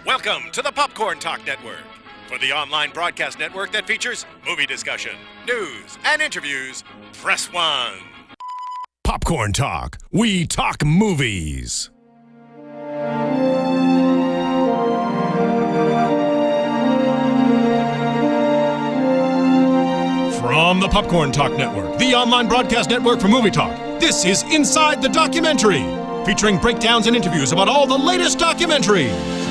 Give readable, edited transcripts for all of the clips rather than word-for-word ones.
Welcome to the Popcorn Talk Network, for the online broadcast network that features movie discussion, news, and interviews. Press 1. Popcorn Talk. We talk movies. From the Popcorn Talk Network, the online broadcast network for movie talk, this is Inside the Documentary, featuring breakdowns and interviews about all the latest documentaries.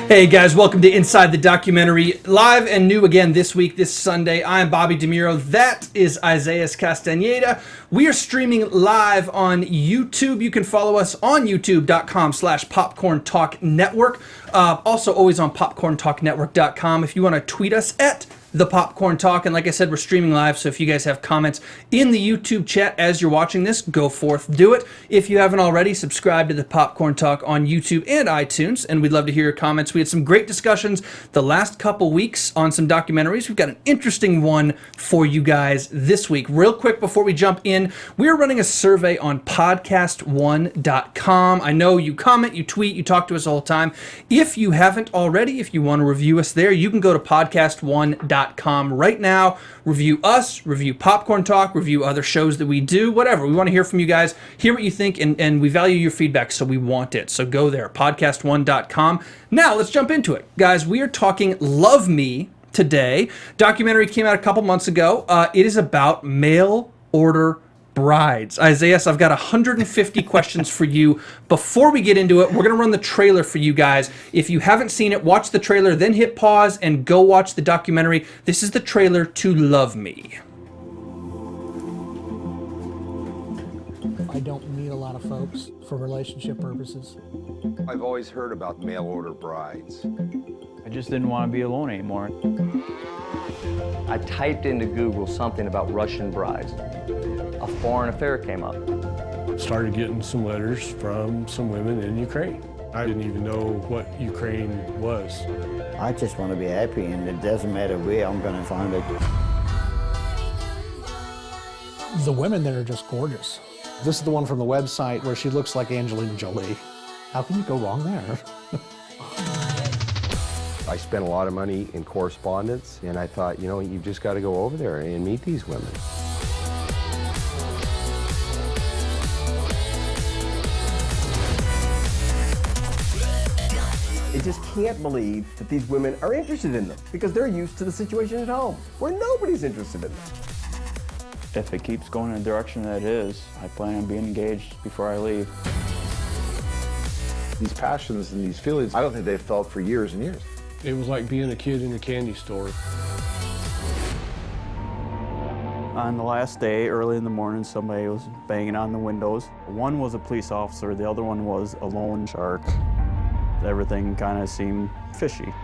Hey guys, welcome to Inside the Documentary, live and new again this week, this Sunday. I'm Bobby DeMuro. That is Isaiah Castaneda. We are streaming live on YouTube. You can follow us on youtube.com/Popcorn Talk Network. Also always on popcorntalknetwork.com if you want to tweet us at The Popcorn Talk. And like I said, we're streaming live, so if you guys have comments in the YouTube chat as you're watching this, go forth, do it. If you haven't already, subscribe to The Popcorn Talk on YouTube and iTunes, and we'd love to hear your comments. We had some great discussions the last couple weeks on some documentaries. We've got an interesting one for you guys this week. Real quick before we jump in, we're running a survey on podcast1.com. I know you comment, you tweet, you talk to us all the time. If you haven't already, if you want to review us there, you can go to podcast1.com right now. Review us, review Popcorn Talk, review other shows that we do, whatever. We want to hear from you guys, hear what you think, and we value your feedback, so we want it. So go there, podcast1.com. Now, let's jump into it. Guys, we are talking Love Me today. Documentary came out a couple months ago. It is about mail order brides. Isaiah, I've got 150 questions for you. Before we get into it, we're going to run the trailer for you guys. If you haven't seen it, watch the trailer, then hit pause and go watch the documentary. This is the trailer to Love Me. I don't meet a lot of folks for relationship purposes. I've always heard about mail order brides. I just didn't want to be alone anymore. I typed into Google something about Russian brides. A foreign affair came up. Started getting some letters from some women in Ukraine. I didn't even know what Ukraine was. I just want to be happy, and it doesn't matter where I'm going to find it. The women there are just gorgeous. This is the one from the website where she looks like Angelina Jolie. How can you go wrong there? I spent a lot of money in correspondence, and I thought, you know, you've just got to go over there and meet these women. I just can't believe that these women are interested in them because they're used to the situation at home where nobody's interested in them. If it keeps going in the direction that it is, I plan on being engaged before I leave. These passions and these feelings, I don't think they've felt for years and years. It was like being a kid in a candy store. On the last day, early in the morning, somebody was banging on the windows. One was a police officer, the other one was a loan shark. Everything kind of seemed fishy.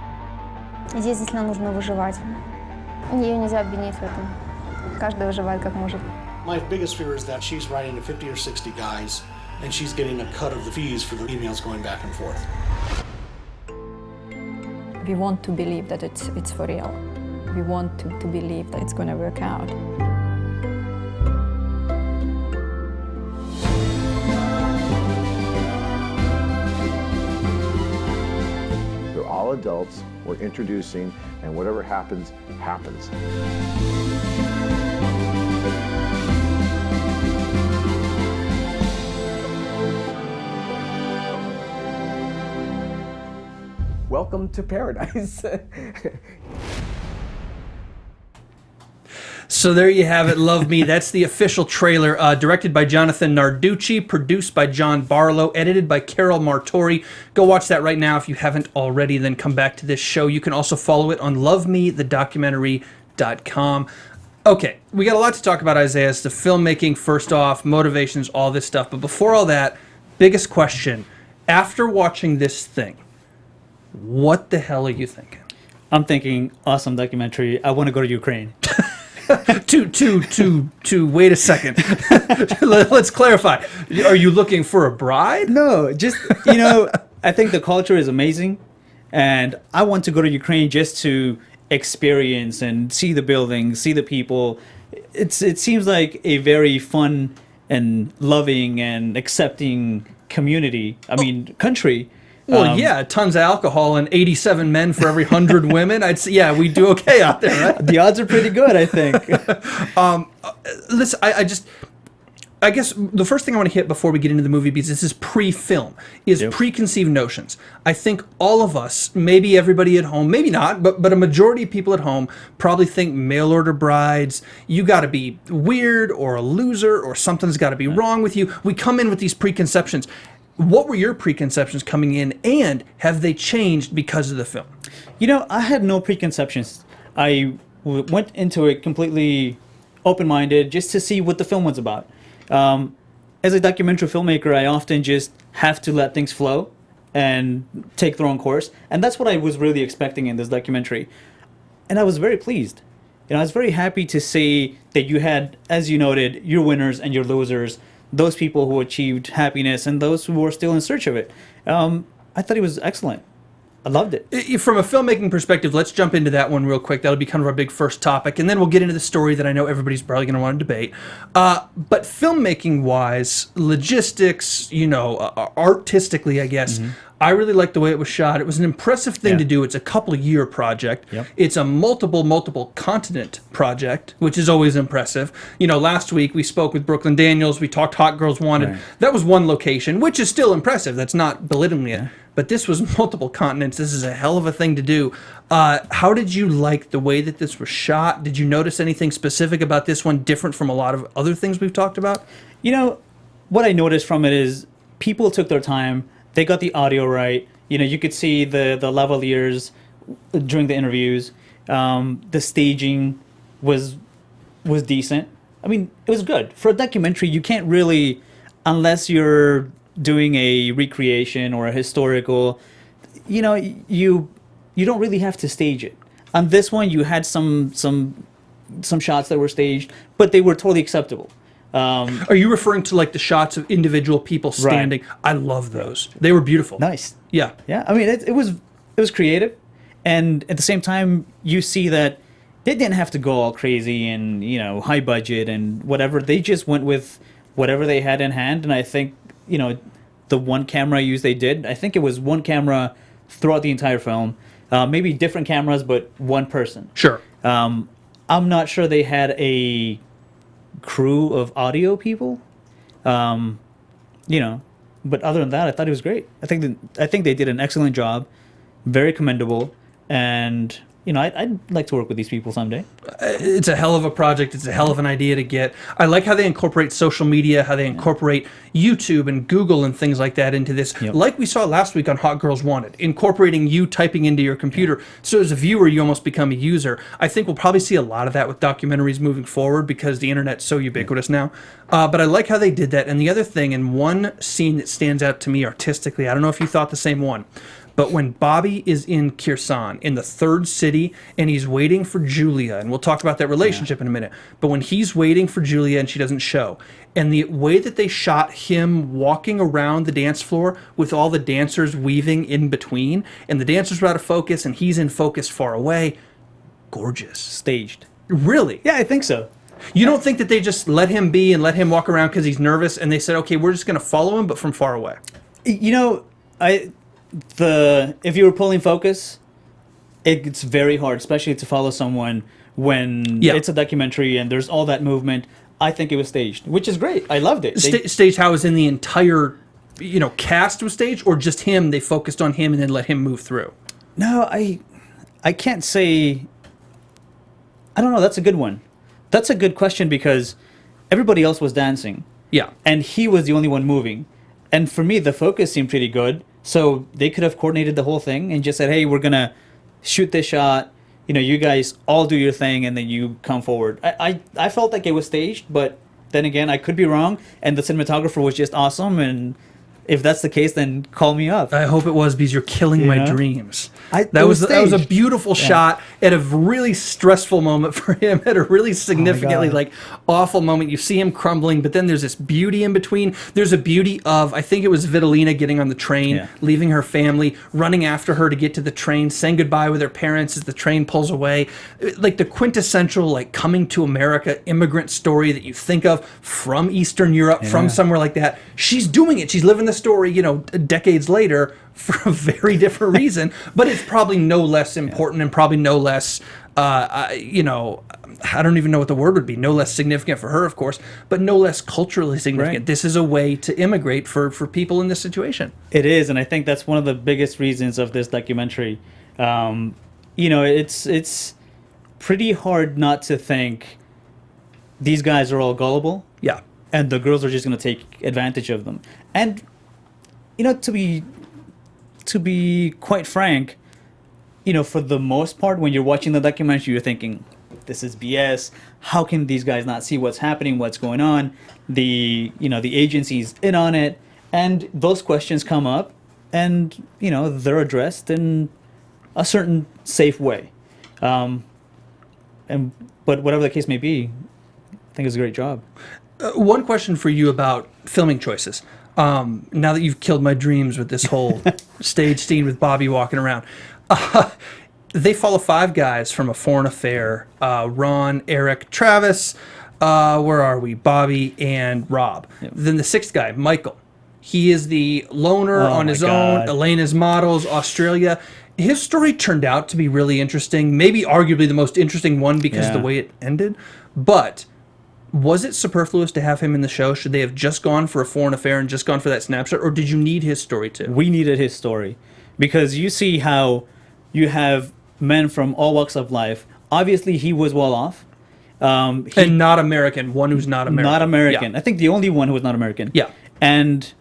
Здесь действительно нужно выживать. Ее нельзя обвинить в этом. Каждый выживает как может. My biggest fear is that she's writing to 50 or 60 guys, and she's getting a cut of the fees for the emails going back and forth. We want to believe that it's for real. We want to believe that it's going to work out. They're all adults, we're introducing, and whatever happens, happens. Welcome to paradise. So there you have it, Love Me. That's the official trailer, directed by Jonathon Narducci, produced by John Barlow, edited by Carol Martori. Go watch that right now if you haven't already, then come back to this show. You can also follow it on lovemethedocumentary.com. Okay, we got a lot to talk about, Isaiah. The filmmaking, first off, motivations, all this stuff. But before all that, biggest question. After watching this thing, what the hell are you thinking? I'm thinking, awesome documentary. I want to go to Ukraine. to wait a second. Let's clarify. Are you looking for a bride? No, just, I think the culture is amazing. And I want to go to Ukraine just to experience and see the buildings, see the people. It seems like a very fun and loving and accepting community. Country. Well, yeah, tons of alcohol and 87 men for every 100 women. I'd say, yeah, we do okay out there, right? The odds are pretty good, I think. Listen, I guess the first thing I want to hit before we get into the movie, because this is pre-film, is preconceived notions. I think all of us, maybe everybody at home, maybe not, but a majority of people at home probably think mail order brides, you got to be weird or a loser or something's got to be wrong with you. We come in with these preconceptions. What were your preconceptions coming in, and have they changed because of the film? You know, I had no preconceptions. I went into it completely open-minded just to see what the film was about. As a documentary filmmaker, I often just have to let things flow and take their own course. And that's what I was really expecting in this documentary. And I was very pleased. You know, I was very happy to see that you had, as you noted, your winners and your losers, those people who achieved happiness and those who were still in search of it. I thought it was excellent. I loved it. From a filmmaking perspective, let's jump into that one real quick. That'll be kind of our big first topic, and then we'll get into the story that I know everybody's probably going to want to debate. But filmmaking-wise, logistics, you know, artistically, I guess, I really liked the way it was shot. It was an impressive thing to do. It's a couple-year project. It's a multiple continent project, which is always impressive. You know, last week we spoke with Brooklyn Daniels. We talked Hot Girls Wanted. That was one location, which is still impressive. That's not belittling it. But this was multiple continents. This is a hell of a thing to do. How did you like the way that this was shot? Did you notice anything specific about this one different from a lot of other things we've talked about? You know, what I noticed from it is people took their time. They got the audio right. You know, you could see the lavaliers during the interviews. The staging was decent. I mean, it was good. For a documentary, you can't really, unless you're doing a recreation or a historical, you know, you don't really have to stage it. On this one, you had some shots that were staged, but they were totally acceptable. Are you referring to like the shots of individual people standing? Right. I love those. They were beautiful. Nice. Yeah. Yeah. I mean, it was creative, and at the same time, you see that they didn't have to go all crazy and, you know, high budget and whatever. They just went with whatever they had in hand, and I think, you know, the one camera use they did, I think it was one camera throughout the entire film. Maybe different cameras, but one person. Sure. I'm not sure they had a crew of audio people. You know, but other than that, I thought it was great. I think they did an excellent job, very commendable, and you know, I'd like to work with these people someday. It's a hell of a project. It's a hell of an idea to get. I like how they incorporate social media, how they incorporate YouTube and Google and things like that into this. Like we saw last week on Hot Girls Wanted, incorporating you typing into your computer. So as a viewer, you almost become a user. I think we'll probably see a lot of that with documentaries moving forward because the internet's so ubiquitous now. But I like how they did that. And the other thing, and one scene that stands out to me artistically, I don't know if you thought the same one, but when Bobby is in Kherson, in the third city, and he's waiting for Julia, and we'll talk about that relationship in a minute, but when he's waiting for Julia and she doesn't show, and the way that they shot him walking around the dance floor with all the dancers weaving in between, and the dancers are out of focus, and he's in focus far away, gorgeous. Staged. Really? Yeah, I think so. You don't think that they just let him be and let him walk around because he's nervous, and they said, okay, we're just going to follow him, but from far away? You know, if you were pulling focus, it's very hard, especially to follow someone when it's a documentary and there's all that movement. I think it was staged, which is great. I loved it. Staged how is in the entire, you know, cast was staged, or just him? They focused on him and then let him move through. No, I can't say. I don't know. That's a good one. That's a good question because everybody else was dancing. Yeah, and he was the only one moving. And for me, the focus seemed pretty good. So they could have coordinated the whole thing and just said, hey, we're going to shoot this shot. You know, you guys all do your thing and then you come forward. I felt like it was staged, but then again, I could be wrong. And the cinematographer was just awesome. And if that's the case, then call me up. I hope it was because you're killing my dreams. That was a beautiful shot at a really stressful moment for him, at a really significantly awful moment. You see him crumbling, but then there's this beauty in between. There's a beauty of, I think it was Vitalina getting on the train, leaving her family, running after her to get to the train, saying goodbye with her parents as the train pulls away. Like the quintessential coming to America immigrant story that you think of from Eastern Europe, from somewhere like that. She's doing it. She's living the story, decades later for a very different reason, but it's probably no less important and probably no less, I don't even know what the word would be, no less significant for her, of course, but no less culturally significant. Right. This is a way to immigrate for people in this situation. It is, and I think that's one of the biggest reasons of this documentary. It's pretty hard not to think these guys are all gullible. Yeah. And the girls are just going to take advantage of them. And, to be quite frank, for the most part, when you're watching the documentary, you're thinking, this is BS. How can these guys not see what's happening, what's going on? The agency's in on it. And those questions come up and, they're addressed in a certain safe way. But whatever the case may be, I think it's a great job. One question for you about filming choices. Now that you've killed my dreams with this whole stage scene with Bobby walking around, they follow 5 guys from a foreign affair: Ron, Eric, Travis. Where are we? Bobby and Rob. Yep. Then the 6th guy, Michael. He is the loner on his own. Elena's models, Australia. His story turned out to be really interesting. Maybe arguably the most interesting one because of the way it ended. But was it superfluous to have him in the show? Should they have just gone for a foreign affair and just gone for that snapshot? Or did you need his story too? We needed his story. Because you see how you have men from all walks of life. Obviously, he was well off. And not American. One who's not American. Not American. Yeah. I think the only one who was not American. Yeah. And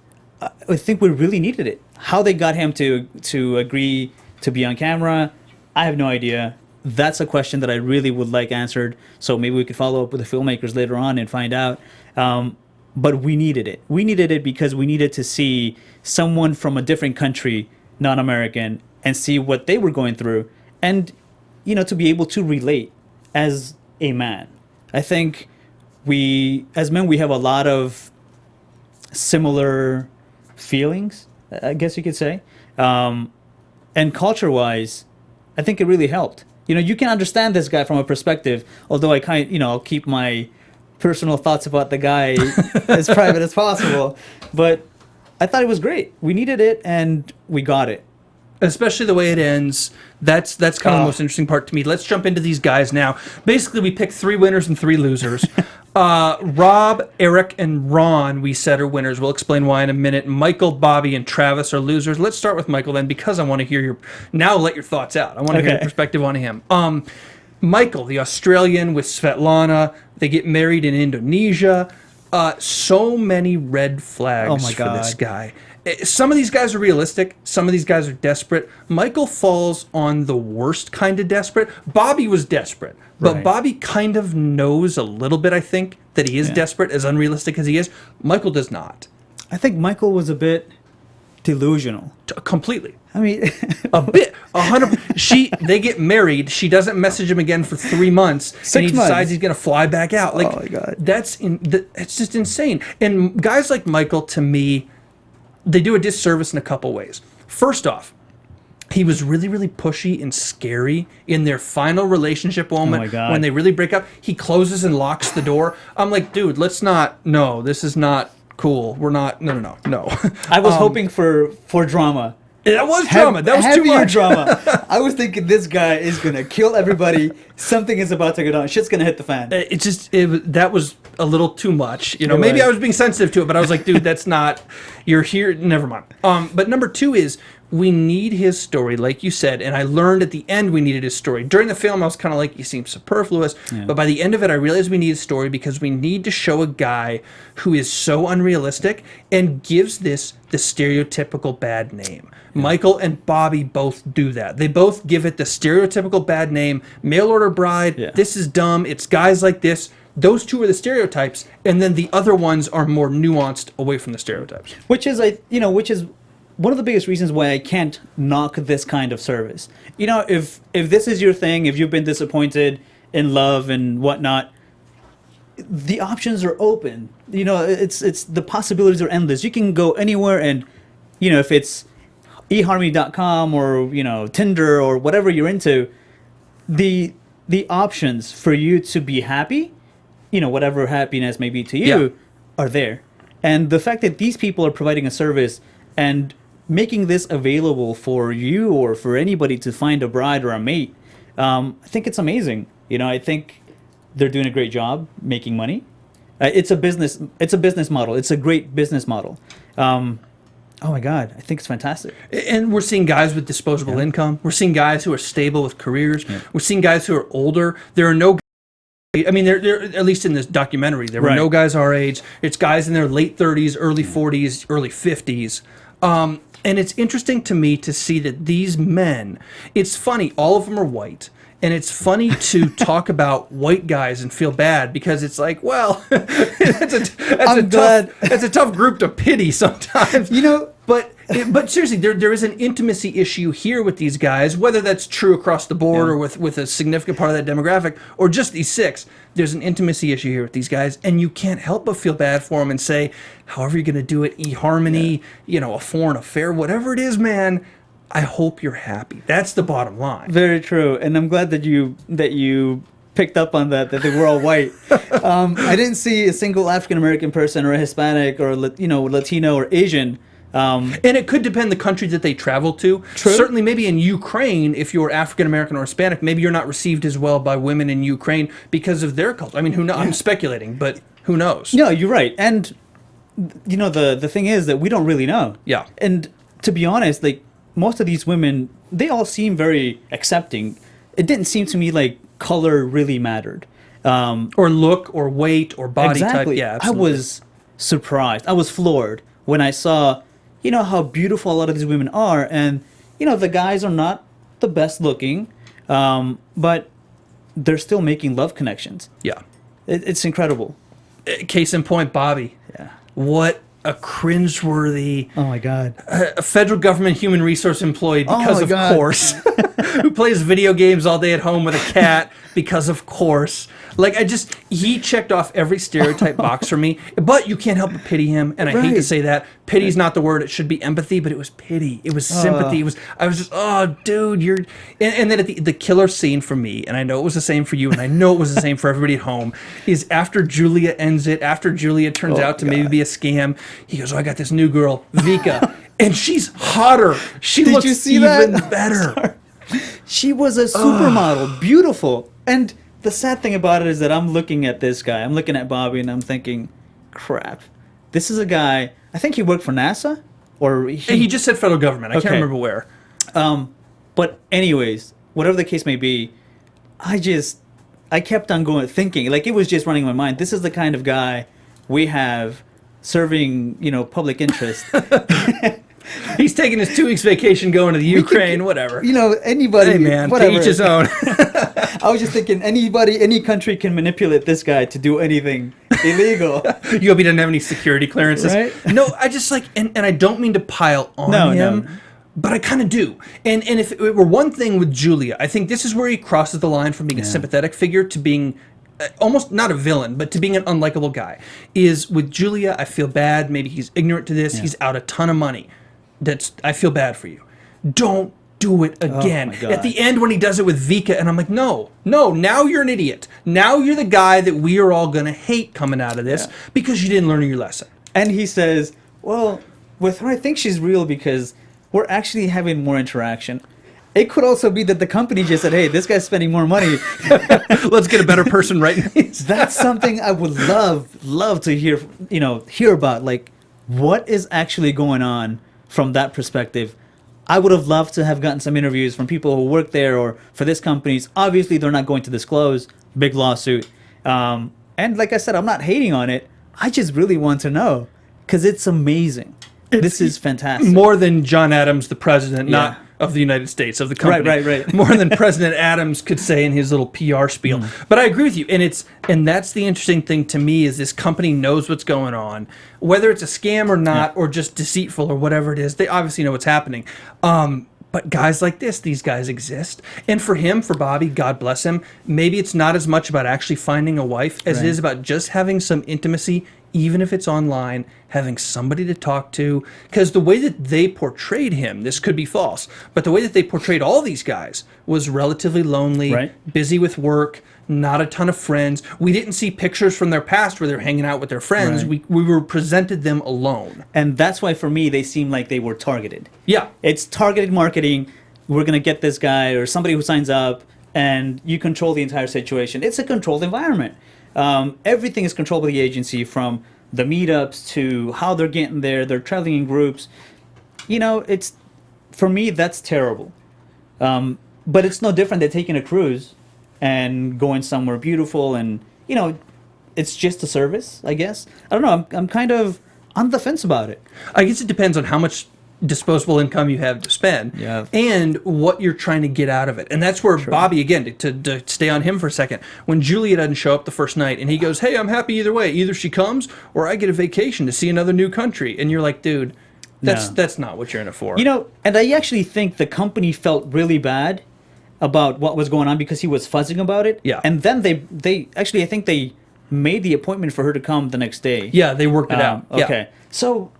I think we really needed it. How they got him to agree to be on camera, I have no idea. That's a question that I really would like answered. So maybe we could follow up with the filmmakers later on and find out. But we needed it. We needed it because we needed to see someone from a different country, non-American, and see what they were going through. And, to be able to relate as a man. I think as men, we have a lot of similar feelings, I guess you could say. And culture-wise, I think it really helped. You can understand this guy from a perspective, although I'll keep my personal thoughts about the guy as private as possible. But I thought it was great. We needed it, and we got it. Especially the way it ends. That's kind of the most interesting part to me. Let's jump into these guys now. Basically, we picked 3 winners and 3 losers. Rob, Eric, and Ron, we said, are winners. We'll explain why in a minute. Michael, Bobby, and Travis are losers. Let's start with Michael then, because I want to hear let your thoughts out. I want to hear your perspective on him. Michael, the Australian with Svetlana, they get married in Indonesia. So many red flags for this guy. Some of these guys are realistic. Some of these guys are desperate. Michael falls on the worst kind of desperate. Bobby was desperate. But Bobby kind of knows a little bit, I think, that he is desperate, as unrealistic as he is. Michael does not. I think Michael was a bit delusional. Completely. I mean... a bit. 100%. They get married. She doesn't message him again for 3 months. 6 and he months. decides he's going to fly back out. Like, oh, my God. It's just insane. And guys like Michael, to me, they do a disservice in a couple ways. First off, he was really, really pushy and scary in their final relationship moment when they really break up. He closes and locks the door. I'm like, dude, let's not. No, this is not cool. We're not. No. I was hoping for drama. That was drama. That was too much drama. I was thinking this guy is gonna kill everybody. Something is about to go down. Shit's gonna hit the fan. That was a little too much. Maybe I was being sensitive to it, but I was like, dude, that's not. You're here. Never mind. But number 2 is, we need his story, like you said, and I learned at the end we needed his story. During the film, I was kind of like, he seems superfluous, but by the end of it, I realized we need his story because we need to show a guy who is so unrealistic and gives this the stereotypical bad name. Michael and Bobby both do that. They both give it the stereotypical bad name, mail order bride, this is dumb, it's guys like this. Those 2 are the stereotypes, and then the other ones are more nuanced away from the stereotypes. Which is one of the biggest reasons why I can't knock this kind of service. If this is your thing, if you've been disappointed in love and whatnot, the options are open. It's the possibilities are endless. You can go anywhere, and if it's eharmony.com or Tinder or whatever you're into, the options for you to be happy, whatever happiness may be to you, are there. And the fact that these people are providing a service and making this available for you or for anybody to find a bride or a mate, I think it's amazing. I think they're doing a great job making money. It's a business model. It's a great business model. Oh my God, I think it's fantastic. And we're seeing guys with disposable income. We're seeing guys who are stable with careers. Yeah. We're seeing guys who are older. There are no, I mean, they're at least in this documentary, there were no guys our age. It's guys in their late 30s, early 40s, early 50s. And it's interesting to me to see that these men, it's funny, all of them are white. And it's funny to talk about white guys and feel bad because it's like, well, that's a tough group to pity sometimes. But seriously, there is an intimacy issue here with these guys, whether that's true across the board or with a significant part of that demographic, or just these 6. There's an intimacy issue here with these guys, and you can't help but feel bad for them and say, however you're going to do it, eHarmony, a foreign affair, whatever it is, man, I hope you're happy. That's the bottom line. Very true, and I'm glad that you picked up on that they were all white. I didn't see a single African American person or a Hispanic or Latino or Asian. And it could depend the country that they travel to. True. Certainly, maybe in Ukraine, if you're African American or Hispanic, maybe you're not received as well by women in Ukraine because of their culture. I mean, who knows? I'm speculating, but who knows? No, you're right. And the thing is that we don't really know. Yeah. And to be honest, like, most of these women, they all seem very accepting. It didn't seem to me like color really mattered. Or look, or weight, or body type. Yeah, absolutely. I was surprised. I was floored when I saw, how beautiful a lot of these women are. And, the guys are not the best looking, but they're still making love connections. Yeah. It's incredible. Case in point, Bobby. Yeah. What a cringeworthy, oh my God, a federal government human resource employee because of course, who plays video games all day at home with a cat because of course. Like, he checked off every stereotype box for me, but you can't help but pity him. And I hate to say that. Pity's not the word. It should be empathy, but it was pity. It was sympathy. I was just, oh, dude, you're... And then at the killer scene for me, and I know it was the same for you, and I know it was the same for everybody at home, is after Julia ends it, after Julia turns out to maybe be a scam, he goes, I got this new girl, Vika, and she's hotter. She looks even better. She was a supermodel, beautiful. And the sad thing about it is that I'm looking at this guy, I'm looking at Bobby, and I'm thinking, crap, this is a guy, I think he worked for NASA? Or he just said federal government. I can't remember where. But anyways, whatever the case may be, I kept on thinking, like, it was just running in my mind, this is the kind of guy we have serving, public interest. He's taking his 2 weeks vacation going to the Ukraine, whatever. Anybody. Hey, man, whatever. to each his own. I was just thinking, any country can manipulate this guy to do anything illegal. You hope he doesn't have any security clearances. Right? No, I just and I don't mean to pile on him, but I kind of do. And if it were one thing with Julia, I think this is where he crosses the line from being a sympathetic figure to being almost not a villain, but to being an unlikable guy. Is with Julia, I feel bad. Maybe he's ignorant to this. He's out a ton of money. I feel bad for you. Don't do it again. At the end when he does it with Vika, and I'm like, no, now you're an idiot. Now you're the guy that we are all going to hate coming out of this because you didn't learn your lesson. And he says, well, with her, I think she's real because we're actually having more interaction. It could also be that the company just said, hey, this guy's spending more money. Let's get a better person right now. That's something I would love to hear about. Like, what is actually going on from that perspective? I would have loved to have gotten some interviews from people who work there or for this companies. Obviously, they're not going to disclose. Big lawsuit. And like I said, I'm not hating on it. I just really want to know because it's amazing. This is fantastic. More than John Adams, the president, not of the United States, of the company. Right. More than President Adams could say in his little PR spiel. But I agree with you. And that's the interesting thing to me is this company knows what's going on. Whether it's a scam or not, or just deceitful or whatever it is, they obviously know what's happening. But guys like this, these guys exist. And for him, for Bobby, God bless him, maybe it's not as much about actually finding a wife as it is about just having some intimacy even if it's online, having somebody to talk to. Because the way that they portrayed him, this could be false, but the way that they portrayed all these guys was relatively lonely, busy with work, not a ton of friends. We didn't see pictures from their past where they're hanging out with their friends. We were presented them alone. And that's why, for me, they seem like they were targeted. Yeah. It's targeted marketing. We're going to get this guy or somebody who signs up, and you control the entire situation. It's a controlled environment. Everything is controlled by the agency, from the meetups to how they're getting there. They're traveling in groups. It's, for me, that's terrible. But it's no different than taking a cruise and going somewhere beautiful, and it's just a service, I guess. I don't know. I'm kind of on the fence about it. I guess it depends on how much disposable income you have to spend and what you're trying to get out of it. And that's where Bobby, again, to stay on him for a second, when Julia doesn't show up the first night and he goes, hey, I'm happy either way. Either she comes or I get a vacation to see another new country. And you're like, dude, that's not what you're in it for. And I actually think the company felt really bad about what was going on because he was fuzzing about it. Yeah. And then they actually, I think they made the appointment for her to come the next day. Yeah, they worked it out. Okay. So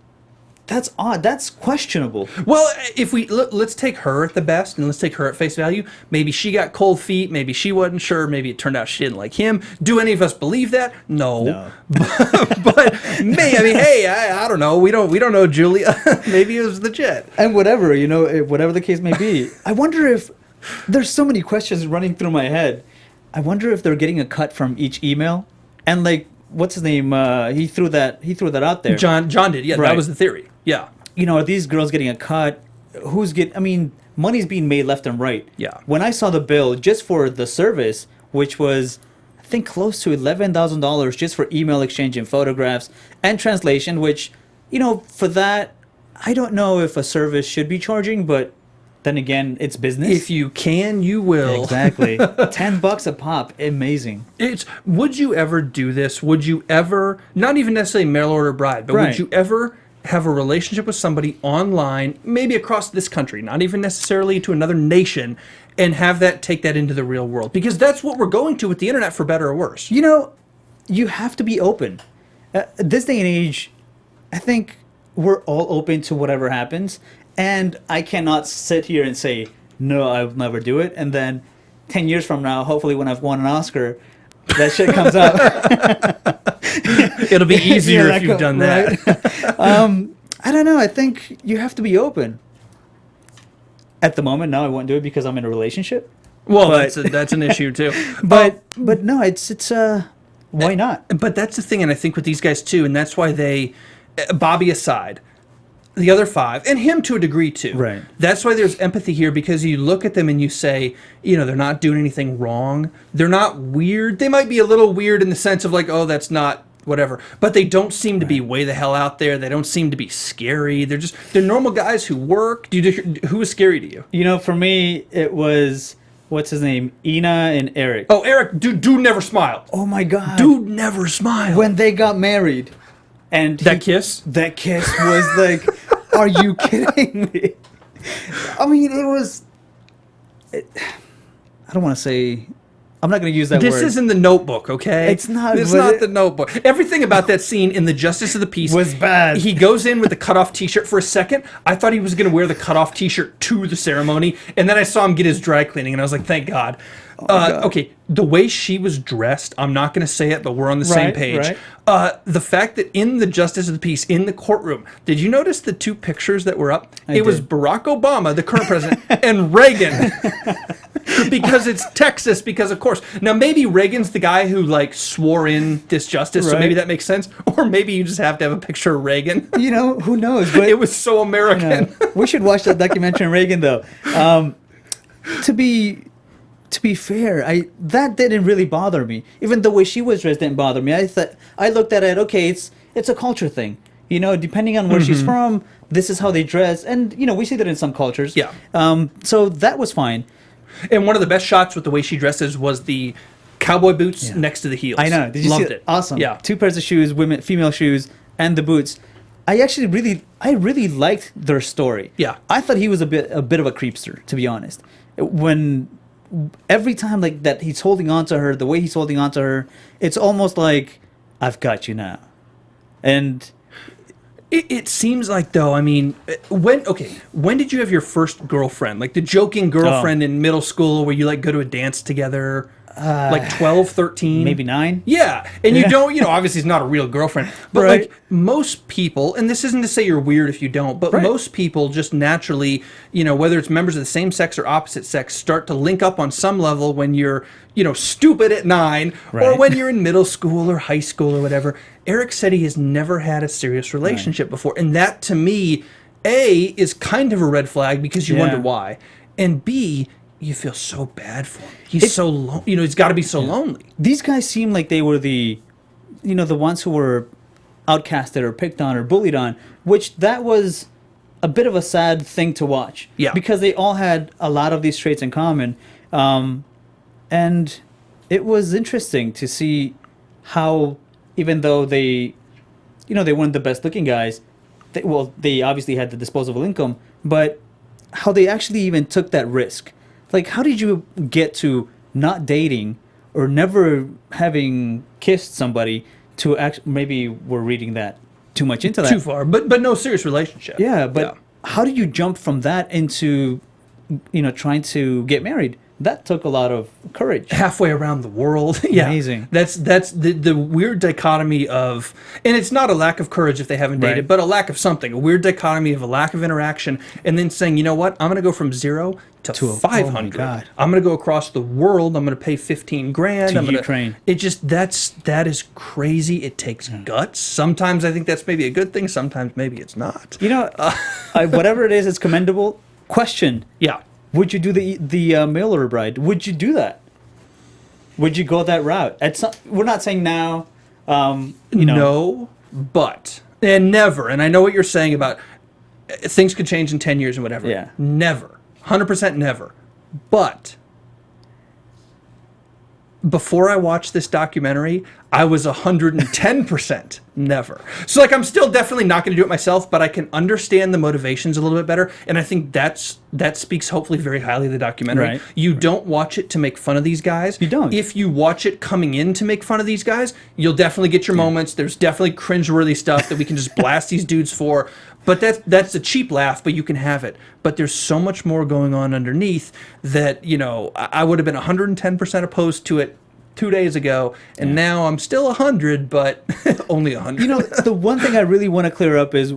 that's odd. That's questionable. Well, if let's take her at the best and let's take her at face value. Maybe she got cold feet. Maybe she wasn't sure. Maybe it turned out she didn't like him. Do any of us believe that? No. but hey, I don't know. We don't know Julia. Maybe it was legit. And whatever the case may be. I wonder if there's so many questions running through my head. I wonder if they're getting a cut from each email, and like, what's his name? He threw that out there. John did. Yeah, that was the theory. Yeah. Are these girls getting a cut? Money's being made left and right. Yeah. When I saw the bill just for the service, which was, I think, close to $11,000 just for email exchange and photographs and translation, which, for that, I don't know if a service should be charging, but then again, it's business. If you can, you will. Exactly. $10 a pop. Amazing. Would you ever do this? Would you ever, not even necessarily mail order bride, but would you ever have a relationship with somebody online, maybe across this country, not even necessarily to another nation, and have that take that into the real world? Because that's what we're going to with the internet, for better or worse. You have to be open. This day and age, I think we're all open to whatever happens. And I cannot sit here and say, no, I'll never do it. And then 10 years from now, hopefully when I've won an Oscar, that shit comes out. It'll be easier if you've done that. Right? I don't know. I think you have to be open. At the moment, no, I won't do it because I'm in a relationship. Well, that's an issue too. But no, it's why not? But that's the thing, and I think with these guys too, and that's why they, Bobby aside, the other five, and him to a degree too. Right. That's why there's empathy here, because you look at them and you say, they're not doing anything wrong. They're not weird. They might be a little weird in the sense of like, oh, that's not whatever. But they don't seem to be way the hell out there. They don't seem to be scary. They're normal guys who work. Who was scary to you? For me, it was, what's his name? Ina and Eric. Oh, Eric, dude never smiled. Oh my God. Dude never smiled. When they got married. And that kiss was like, are you kidding me? I mean, it was. I don't want to say. I'm not going to use that word. This isn't The Notebook, okay? It's not. It's not The Notebook. Everything about that scene in the Justice of the Peace was bad. He goes in with the cutoff T-shirt. For a second, I thought he was going to wear the cutoff T-shirt to the ceremony, and then I saw him get his dry cleaning, and I was like, thank God. Okay, the way she was dressed, I'm not going to say it, but we're on the same page. Right. The fact that in the Justice of the Peace, in the courtroom, did you notice the two pictures that were up? It was Barack Obama, the current president, and Reagan. Because it's Texas, because of course. Now, maybe Reagan's the guy who swore in this justice, so maybe that makes sense. Or maybe you just have to have a picture of Reagan. Who knows? But it was so American. We should watch that documentary on Reagan, though. To be fair, that didn't really bother me. Even the way she was dressed didn't bother me. I looked at it, okay, it's a culture thing. Depending on where she's from, this is how they dress. And, we see that in some cultures. Yeah. So that was fine. And one of the best shots with the way she dresses was the cowboy boots next to the heels. I know. Did you see it? Awesome. Yeah. 2 pairs of shoes, female shoes, and the boots. I really liked their story. Yeah. I thought he was a bit of a creepster, to be honest. Every time that he's holding on to her, the way he's holding on to her, it's almost like, I've got you now. And it seems like, though, I mean, when did you have your first girlfriend? Like the joking girlfriend in middle school where you like go to a dance together? Like 12, 13? Maybe 9? Yeah. And you don't, obviously it's not a real girlfriend. But like most people, and this isn't to say you're weird if you don't, but most people just naturally, whether it's members of the same sex or opposite sex, start to link up on some level when you're, stupid at 9 or when you're in middle school or high school or whatever. Eric said he has never had a serious relationship before. And that to me, A, is kind of a red flag because you wonder why. And B, you feel so bad for him. He's so lonely. He's got to be so lonely. These guys seem like they were the ones who were outcasted or picked on or bullied on, which that was a bit of a sad thing to watch. Yeah. Because they all had a lot of these traits in common. And it was interesting to see how, even though they weren't the best looking guys, they obviously had the disposable income, but how they actually even took that risk. Like, how did you get to not dating or never having kissed somebody to maybe we're reading that too much into that. Too far, but no serious relationship. Yeah, but how did you jump from that into, trying to get married? That took a lot of courage. Halfway around the world. Yeah. Amazing. That's the weird dichotomy of, and it's not a lack of courage if they haven't dated, but a lack of something. A weird dichotomy of a lack of interaction, and then saying, you know what, I'm going to go from 0 to 500. Oh my God. I'm going to go across the world. I'm going to pay 15 grand. To Ukraine. That is crazy. It takes guts. Sometimes I think that's maybe a good thing. Sometimes maybe it's not. Whatever it is, it's commendable. Question. Yeah. Would you do the mail order bride? Would you do that? Would you go that route? We're not saying now. No, but and never. And I know what you're saying about things could change in 10 years and whatever. Yeah. Never. 100% never. But before I watched this documentary, I was 110% never. So like I'm still definitely not going to do it myself, but I can understand the motivations a little bit better, and I think that speaks hopefully very highly of the documentary. Right. You don't watch it to make fun of these guys. You don't. If you watch it coming in to make fun of these guys, you'll definitely get your moments. There's definitely cringeworthy stuff that we can just blast these dudes for. But that's a cheap laugh, but you can have it. But there's so much more going on underneath that, I would have been 110% opposed to it 2 days ago, and now I'm still 100, but only 100. The one thing I really want to clear up is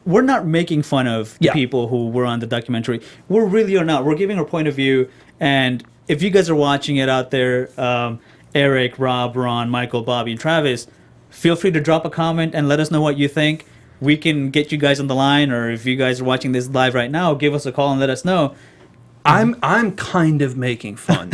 we're not making fun of the people who were on the documentary. We really are not. We're giving our point of view, and if you guys are watching it out there, Eric, Rob, Ron, Michael, Bobby, and Travis, feel free to drop a comment and let us know what you think. We can get you guys on the line, or if you guys are watching this live right now, give us a call and let us know. I'm kind of making fun.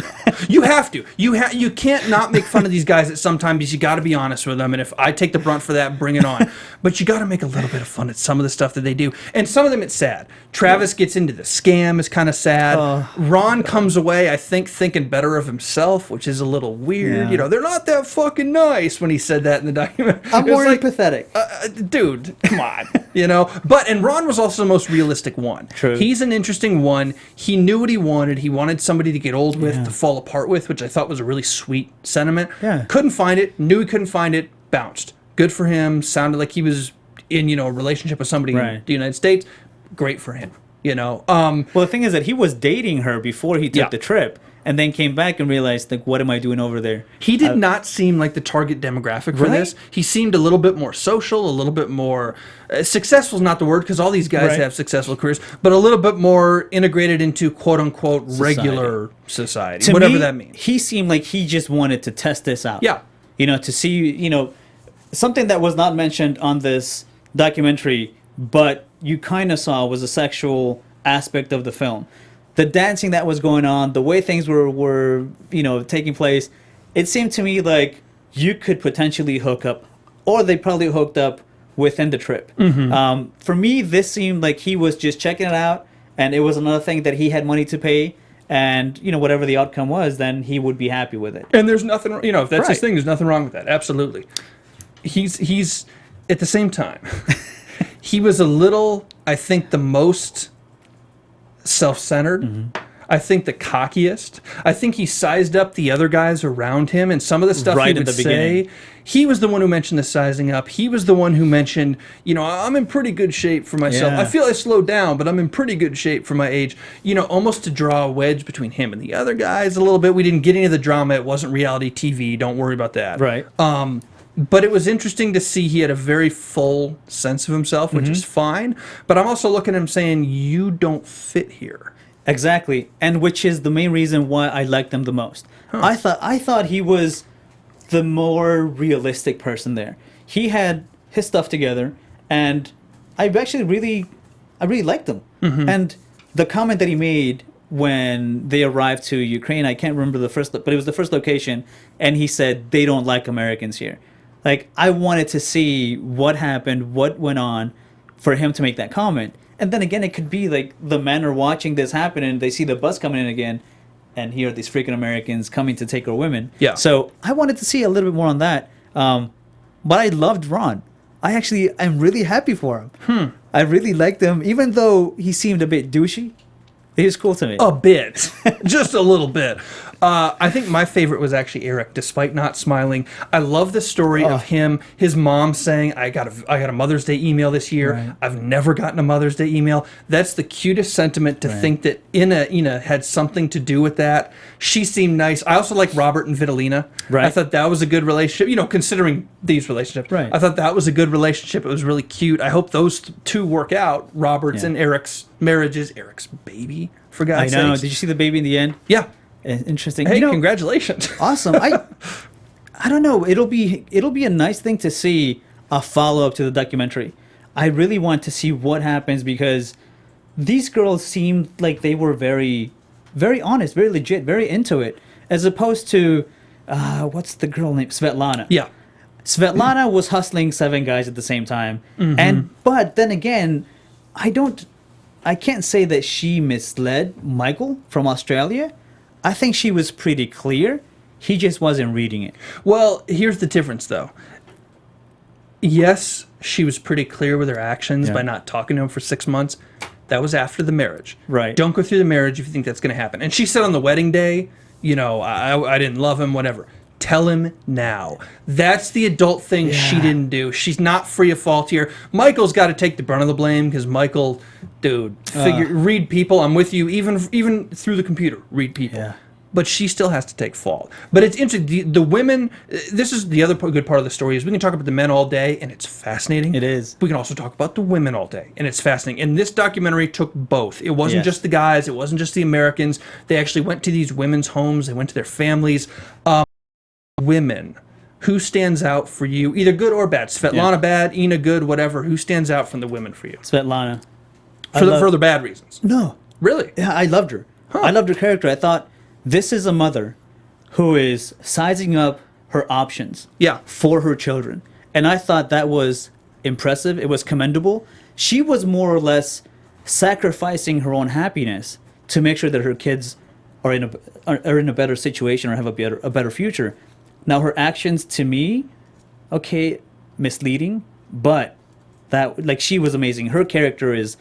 You have to. You can't not make fun of these guys at some time because you got to be honest with them. And if I take the brunt for that, bring it on. But you got to make a little bit of fun at some of the stuff that they do. And some of them it's sad. Travis gets into the scam is kind of sad. Ron comes away, I think, thinking better of himself, which is a little weird. Yeah. They're not that fucking nice when he said that in the documentary. I'm more empathetic. Dude, come on. And Ron was also the most realistic one. True. He's an interesting one. He knew what he wanted. He wanted somebody to get old with, to fall apart with, which I thought was a really sweet sentiment. Yeah. Couldn't find it. Knew he couldn't find it. Bounced. Good for him. Sounded like he was in, a relationship with somebody in the United States. Great for him. Well, the thing is that he was dating her before he took the trip, and then came back and realized, like, what am I doing over there? He did not seem like the target demographic for this. He seemed a little bit more social, a little bit more successful is not the word because all these guys have successful careers, but a little bit more integrated into quote unquote regular society, whatever that means. He seemed like he just wanted to test this out. Yeah. To see, something that was not mentioned on this documentary, but you kind of saw was a sexual aspect of the film. The dancing that was going on, the way things were taking place, it seemed to me like you could potentially hook up, or they probably hooked up within the trip. Mm-hmm. For me, this seemed like he was just checking it out, and it was another thing that he had money to pay, and whatever the outcome was, then he would be happy with it. And there's nothing, if that's his thing, there's nothing wrong with that. Absolutely. He's at the same time, he was a little, I think, the most self-centered. I think the cockiest. I think he sized up the other guys around him, and some of the stuff Right he at would the say. beginning. He was the one who mentioned the sizing up. He was the one who mentioned, you know, I'm in pretty good shape for myself. Yeah. I feel I slowed down, but I'm in pretty good shape for my age. You know, almost to draw a wedge between him and the other guys a little bit. We didn't get into the drama. It wasn't reality TV. Don't worry about that. Right. But it was interesting to see he had a very full sense of himself, which is fine. But I'm also looking at him saying, you don't fit here. Exactly, and which is the main reason why I liked him the most. I thought he was the more realistic person there. He had his stuff together, and I really liked him. And the comment that he made when they arrived to Ukraine, I can't remember but it was the first location, and he said they don't like Americans here. Like, I wanted to see what happened, what went on, for him to make that comment. And then again, it could be like the men are watching this happen and they see the bus coming in again, and here are these freaking Americans coming to take our women. Yeah. So I wanted to see a little bit more on that. But I loved Ron. I'm really happy for him. I really liked him, even though he seemed a bit douchey. He was cool to me. A bit. Just a little bit. I think my favorite was actually Eric, despite not smiling. I love the story of him, his mom saying, I got a Mother's Day email this year. Right. I've never gotten a Mother's Day email. That's the cutest sentiment to think that Ina had something to do with that. She seemed nice. I also like Robert and Vitalina. Right. I thought that was a good relationship, you know, considering these relationships. Right. I thought that was a good relationship. It was really cute. I hope those two work out, Robert's and Eric's marriages. Eric's baby, for God's I know. sakes. Did you see the baby in the end? Yeah. Interesting. Hey, You know, congratulations. awesome. I don't know. It'll be a nice thing to see a follow up to the documentary. I really want to see what happens, because these girls seemed like they were very, very honest, very legit, very into it, as opposed to what's the girl name? Svetlana. Yeah. Svetlana was hustling 7 guys at the same time, but then again, I can't say that she misled Michael from Australia. I think she was pretty clear. He just wasn't reading it. Well, here's the difference, though. Yes, she was pretty clear with her actions by not talking to him for 6 months. That was after the marriage. Right. Don't go through the marriage if you think that's going to happen. And she said on the wedding day, you know, I didn't love him, whatever. Tell him now. That's the adult thing she didn't do. She's not free of fault here. Michael's got to take the brunt of the blame, because Michael, dude, read people. I'm with you, even through the computer. Read people. Yeah. But she still has to take fault. But it's interesting. The women, this is the other good part of the story, is we can talk about the men all day, and it's fascinating. It is. We can also talk about the women all day, and it's fascinating. And this documentary took both. It wasn't just the guys. It wasn't just the Americans. They actually went to these women's homes. They went to their families. Women, who stands out for you, either good or bad? Svetlana bad, Ina good, whatever. Who stands out from the women for you? Svetlana. For the bad reasons. No. Really? Yeah, I loved her. I loved her character. I thought, this is a mother who is sizing up her options for her children. And I thought that was impressive. It was commendable. She was more or less sacrificing her own happiness to make sure that her kids are in a better situation or have a better future. Now, her actions, to me, misleading, but she was amazing. Her character is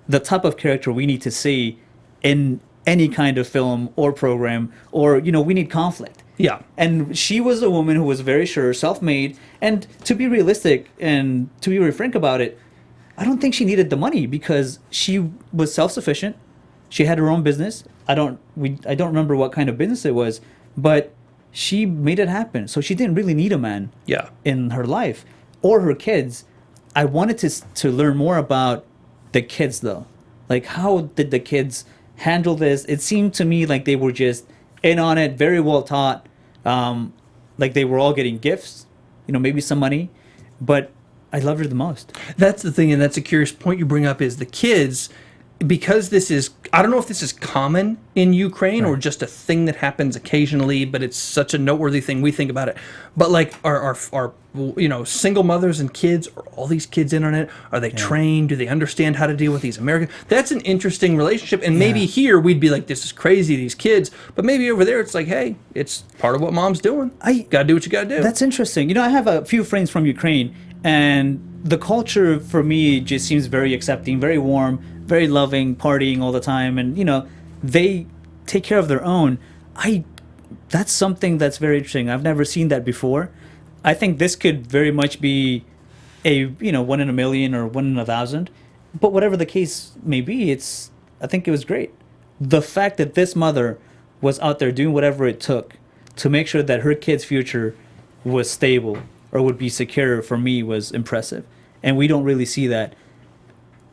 the type of character we need to see in any kind of film or program, or, you know, we need conflict. Yeah. And she was a woman who was very sure, self-made, and to be realistic and to be very frank about it, I don't think she needed the money, because she was self-sufficient. She had her own business. I don't remember what kind of business it was, but she made it happen. So she didn't really need a man in her life or her kids. I wanted to learn more about the kids, though. Like, how did the kids handle this? It seemed to me like they were just in on it, very well taught. Like they were all getting gifts, you know, maybe some money, but I loved her the most. That's the thing, and that's a curious point you bring up, is the kids, because this is, I don't know if this is common in Ukraine or just a thing that happens occasionally, but it's such a noteworthy thing. We think about it. But like, are you know, single mothers and kids, are all these kids in on it? Are they trained? Do they understand how to deal with these Americans? That's an interesting relationship. And maybe here we'd be like, this is crazy, these kids. But maybe over there it's like, hey, it's part of what mom's doing. Gotta do what you gotta do. That's interesting. You know, I have a few friends from Ukraine, and the culture for me just seems very accepting, very warm, very loving, partying all the time. And, you know, they take care of their own. That's something that's very interesting. I've never seen that before. I think this could very much be a 1 in a million or 1 in 1,000. But whatever the case may be, I think it was great. The fact that this mother was out there doing whatever it took to make sure that her kid's future was stable or would be secure, for me, was impressive. And we don't really see that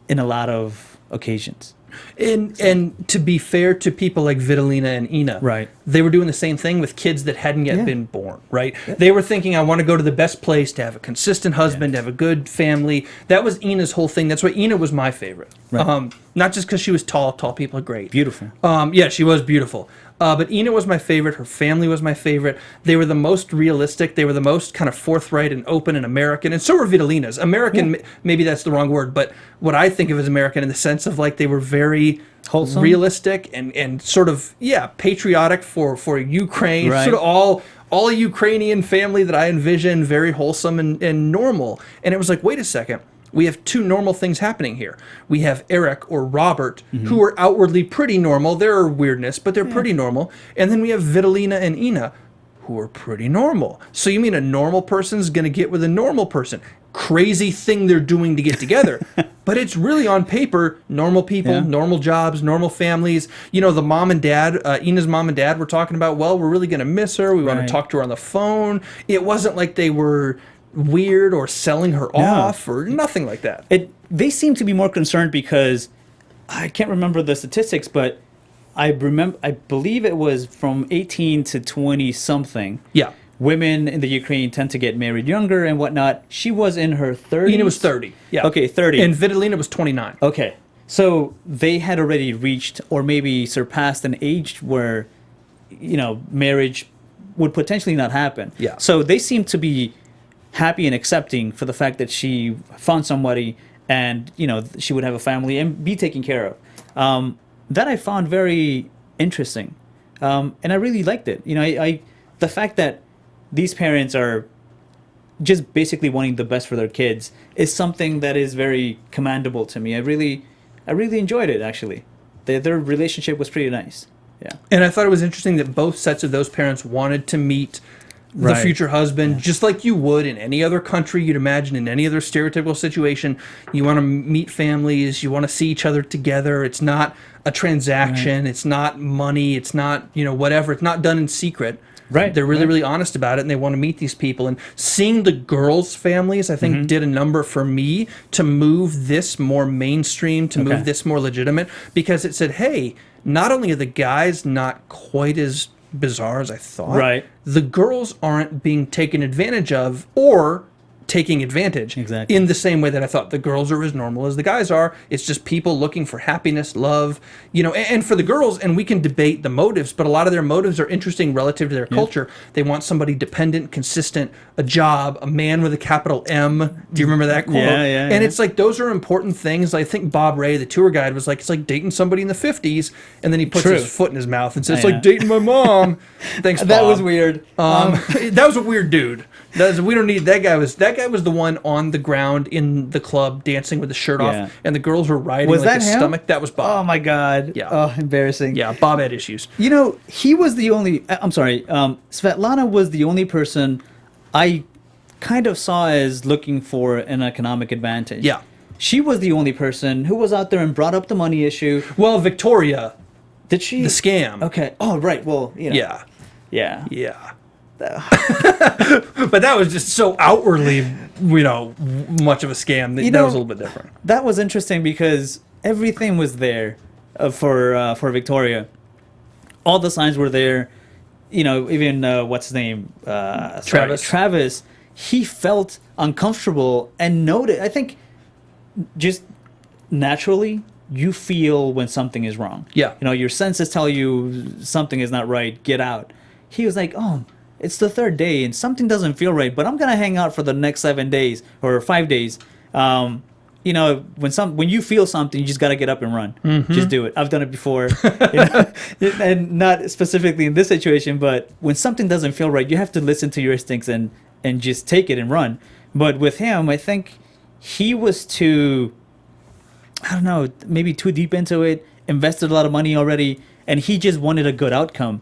in a lot of occasions. And to be fair to people like Vitalina and Ina, right, they were doing the same thing with kids that hadn't yet been born, right? Yeah. They were thinking, I want to go to the best place to have a consistent husband, to have a good family. That was Ina's whole thing. That's why Ina was my favorite. Right. Not just because she was tall. Tall people are great. Beautiful. Yeah, she was beautiful. But Ina was my favorite. Her family was my favorite. They were the most realistic. They were the most kind of forthright and open and American. And so were Vitalina's. American, maybe that's the wrong word, but what I think of as American in the sense of like they were very wholesome, realistic, and sort of, patriotic for Ukraine. Right. Sort of all a Ukrainian family that I envision, very wholesome and normal. And it was like, wait a second. We have two normal things happening here. We have Eric or Robert, who are outwardly pretty normal. There are weirdness, but they're pretty normal. And then we have Vitalina and Ina, who are pretty normal. So you mean a normal person's going to get with a normal person? Crazy thing they're doing to get together. But it's really on paper, normal people, normal jobs, normal families. The mom and dad, Ina's mom and dad were talking about, well, we're really going to miss her. We want to talk to her on the phone. It wasn't like they were weird or selling her off or nothing like that. They seem to be more concerned because I can't remember the statistics, but I believe it was from 18 to 20 something. Yeah. Women in the Ukraine tend to get married younger and whatnot. She was in her 30s. Ina was 30. Yeah. Okay, 30. And Vitalina was 29. Okay. So they had already reached or maybe surpassed an age where, marriage would potentially not happen. Yeah. So they seem to be happy and accepting for the fact that she found somebody and she would have a family and be taken care of. That I found very interesting, and I really liked it. The fact that these parents are just basically wanting the best for their kids is something that is very commendable to me. I really enjoyed it, actually. Their relationship was pretty nice. Yeah. And I thought it was interesting that both sets of those parents wanted to meet the future husband, just like you would in any other country you'd imagine, in any other stereotypical situation. You want to meet families, you want to see each other together. It's not a transaction, it's not money, it's not, whatever. It's not done in secret. Right. They're really, really honest about it, and they want to meet these people. And seeing the girls' families, I think, did a number for me to move this more mainstream, to move this more legitimate, because it said, hey, not only are the guys not quite as bizarre as I thought. Right. The girls aren't being taken advantage of or taking advantage in the same way that I thought. The girls are as normal as the guys are. It's just people looking for happiness, love, and for the girls, and we can debate the motives, but a lot of their motives are interesting relative to their culture. They want somebody dependent, consistent, a job, a man with a capital M. Do you remember that quote? Yeah. And it's like, those are important things. I think Bob Ray, the tour guide, was like, it's like dating somebody in the 50s, and then he puts his foot in his mouth and says, it's like dating my mom. Thanks, Bob. That was weird. That was a weird dude. We don't need that guy. That guy was the one on the ground in the club dancing with the shirt off, and the girls were riding his stomach. That was Bob. Oh my God. Yeah. Oh, embarrassing. Yeah, Bob had issues. He was the only. I'm sorry. Svetlana was the only person I kind of saw as looking for an economic advantage. Yeah. She was the only person who was out there and brought up the money issue. Well, Victoria. Did she? The scam. Okay. Oh, right. Well, Yeah. Yeah. But that was just so outwardly, much of a scam. That was a little bit different. That was interesting because everything was there for Victoria. All the signs were there. Even what's his name? Travis. He felt uncomfortable and noted. I think just naturally you feel when something is wrong. Yeah. Your senses tell you something is not right. Get out. He was like, oh, it's the third day and something doesn't feel right, but I'm going to hang out for the next 7 days or 5 days. When you feel something, you just got to get up and run. Just do it. I've done it before. And not specifically in this situation, but when something doesn't feel right, you have to listen to your instincts and just take it and run. But with him, I think he was maybe too deep into it, invested a lot of money already, and he just wanted a good outcome,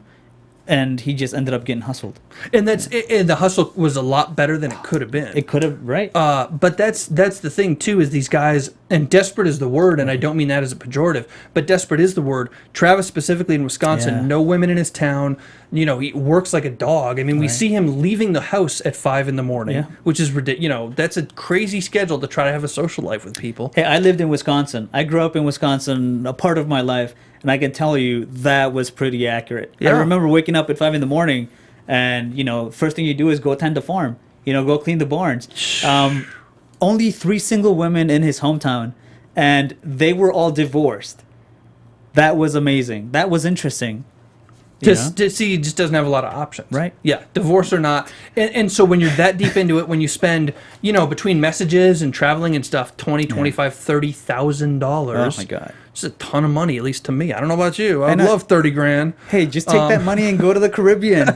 and he just ended up getting hustled. And the hustle was a lot better than it could have been. It could have, right? But that's the thing too, is these guys, and desperate is the word, and I don't mean that as a pejorative, but desperate is the word. Travis, specifically in Wisconsin, no women in his town. You know, he works like a dog. I mean, we see him leaving the house at 5 a.m, which is ridiculous. You know, that's a crazy schedule to try to have a social life with people. Hey, I lived in Wisconsin. I grew up in Wisconsin a part of my life, and I can tell you that was pretty accurate. I remember waking up at 5 a.m, and, you know, first thing you do is go tend the farm. You know, go clean the barns. Only 3 single women in his hometown, and they were all divorced. That was amazing. That was interesting. See, he just doesn't have a lot of options. Right. Yeah, divorce or not. And so when you're that deep into it, when you spend, you know, between messages and traveling and stuff, $20,000, $25,000, $30,000. Oh, my God. It's a ton of money, at least to me. I don't know about you. I love 30 grand. Hey, just take that money and go to the Caribbean.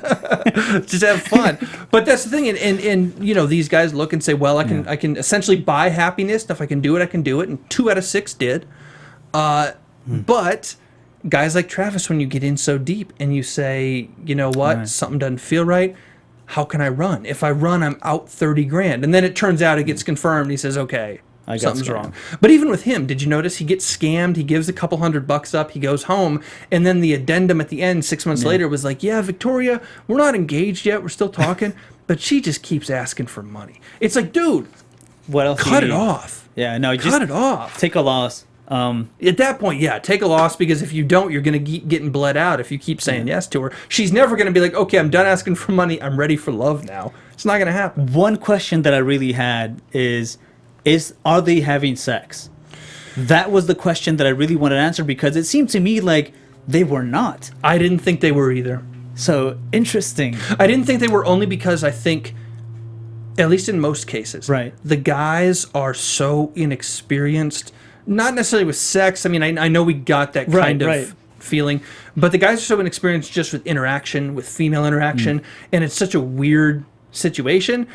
Just have fun. But that's the thing. And you know, these guys look and say, well, I can essentially buy happiness. If I can do it, I can do it. And 2 out of 6 did. But guys like Travis, when you get in so deep and you say, you know what, something doesn't feel right, how can I run? If I run, I'm out 30 grand. And then it turns out it gets confirmed. He says, okay, something's wrong. But even with him, did you notice he gets scammed? He gives a couple $100 up. He goes home. And then the addendum at the end, 6 months later, was like, yeah, Victoria, we're not engaged yet. We're still talking. But she just keeps asking for money. It's like, dude, what else? Cut it off. Yeah, no, cut it off. Take a loss. At that point, take a loss, because if you don't, you're going to keep getting bled out if you keep saying yes to her. She's never going to be like, okay, I'm done asking for money. I'm ready for love now. It's not going to happen. One question that I really had is are they having sex? That was the question that I really wanted to answer, because it seemed to me like they were not. I didn't think they were either. So, interesting. I didn't think they were, only because I think, at least in most cases, the guys are so inexperienced. Not necessarily with sex. I mean, I know we got that kind of feeling, but the guys are so inexperienced just with interaction, with female interaction, and it's such a weird situation.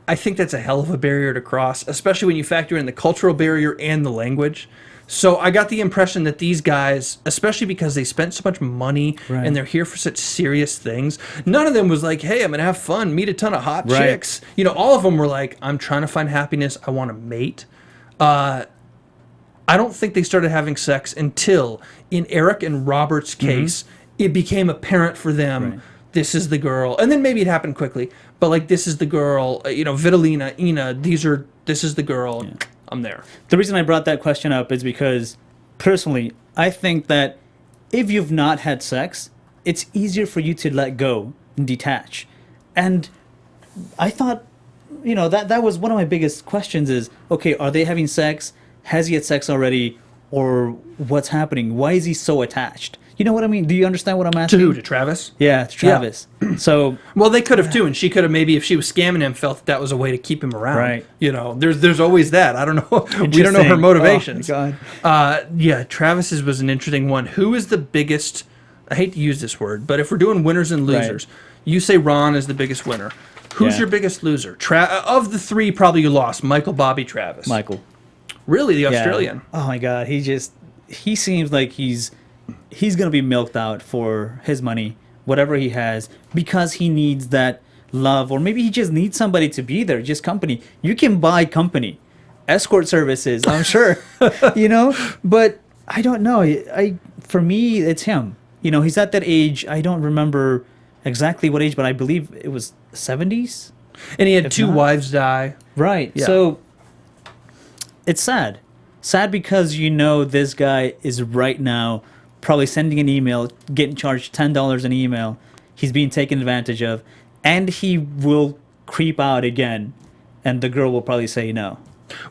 I think that's a hell of a barrier to cross, especially when you factor in the cultural barrier and the language. So I got the impression that these guys, especially because they spent so much money and they're here for such serious things, none of them was like, hey, I'm going to have fun, meet a ton of hot chicks. You know, all of them were like, I'm trying to find happiness. I want to mate. I don't think they started having sex until, in Eric and Robert's case, it became apparent for them, this is the girl. And then maybe it happened quickly, but like, this is the girl, you know, Vitalina, Ina, this is the girl. I'm there. The reason I brought that question up is because, personally, I think that if you've not had sex, it's easier for you to let go and detach. And I thought, you know, that was one of my biggest questions is, okay, are they having sex? Has he had sex already, or what's happening? Why is he so attached? You know what I mean? Do you understand what I'm asking? To who? To Travis? Yeah, to Travis. So, well, they could have too, and she could have, maybe if she was scamming him, felt that was a way to keep him around. Right. You know, there's always that. I don't know. We don't know her motivations. Oh, my God. Travis's was an interesting one. Who is the biggest? I hate to use this word, but if we're doing winners and losers, you say Ron is the biggest winner. Who's your biggest loser? Of the 3, probably you lost. Michael, Bobby, Travis. Michael. Really, the Australian? Oh my God, he seems like he's gonna be milked out for his money, whatever he has, because he needs that love, or maybe he just needs somebody to be there, just company. You can buy company, escort services, I'm sure, you know. But I don't know. For me, it's him. You know, he's at that age. I don't remember exactly what age, but I believe it was 70s. And he had 2 wives die. Right. Yeah. So. It's sad. Sad because, you know, this guy is right now probably sending an email, getting charged $10 an email. He's being taken advantage of. And he will creep out again. And the girl will probably say no.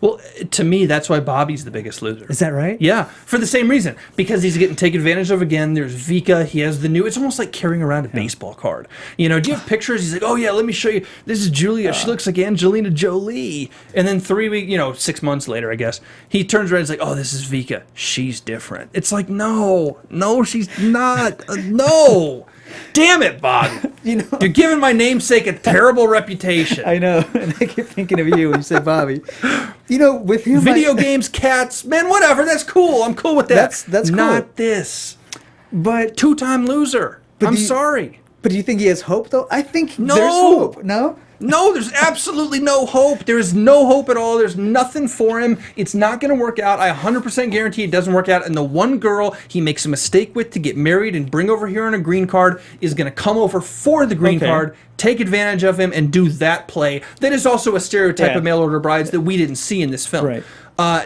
Well, to me, that's why Bobby's the biggest loser. Is that right? Yeah, for the same reason. Because he's getting taken advantage of again. There's Vika. He has the new... It's almost like carrying around a baseball card. You know, do you have pictures? He's like, oh, yeah, let me show you. This is Julia. She looks like Angelina Jolie. And then 3 weeks, 6 months later, I guess, he turns around and he's like, oh, this is Vika. She's different. It's like, no, she's not. No. Damn it, Bob. You know, you're giving my namesake a terrible reputation. I know. And I keep thinking of you when you said Bobby. You know, with him... Video games, cats, man, whatever. That's cool. I'm cool with that. That's cool. Not this. But two-time loser. I'm sorry. But do you think he has hope, though? I think No. there's hope. No? No, there's absolutely no hope. There's no hope at all. There's nothing for him. It's not going to work out. I 100% guarantee it doesn't work out. And the one girl he makes a mistake with to get married and bring over here on a green card is going to come over for the green card, take advantage of him, and do that play. That is also a stereotype of mail-order brides that we didn't see in this film. Right.